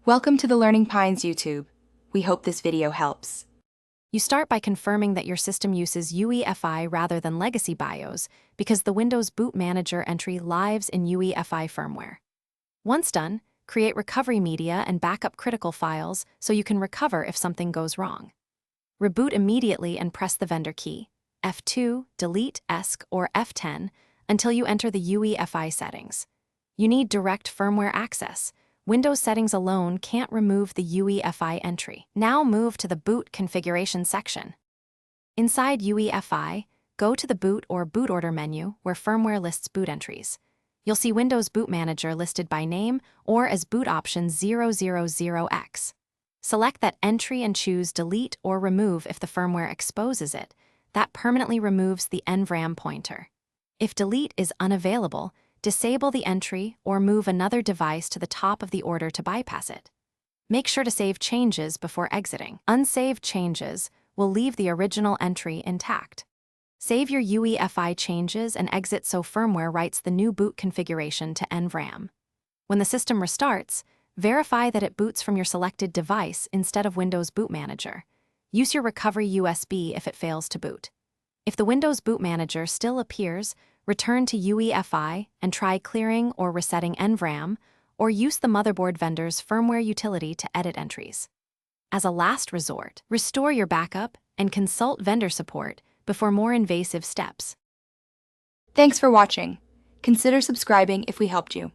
Welcome to the Learning Pines YouTube. We hope this video helps. You start by confirming that your system uses UEFI rather than legacy BIOS because the Windows Boot Manager entry lives in UEFI firmware. Once done, create recovery media and backup critical files so you can recover if something goes wrong. Reboot immediately and press the vendor key, F2, Delete, ESC, or F10, until you enter the UEFI settings. You need direct firmware access. Windows settings alone can't remove the UEFI entry. Now move to the Boot Configuration section. Inside UEFI, go to the Boot or Boot Order menu where firmware lists boot entries. You'll see Windows Boot Manager listed by name or as boot option 000X. Select that entry and choose Delete or Remove if the firmware exposes it. That permanently removes the NVRAM pointer. If Delete is unavailable, disable the entry or move another device to the top of the order to bypass it. Make sure to save changes before exiting. Unsaved changes will leave the original entry intact. Save your UEFI changes and exit so firmware writes the new boot configuration to NVRAM. When the system restarts, verify that it boots from your selected device instead of Windows Boot Manager. Use your recovery USB if it fails to boot. If the Windows Boot Manager still appears, return to UEFI and try clearing or resetting NVRAM, or use the motherboard vendor's firmware utility to edit entries. As a last resort, restore your backup and consult vendor support before more invasive steps. Thanks for watching. Consider subscribing if we helped you.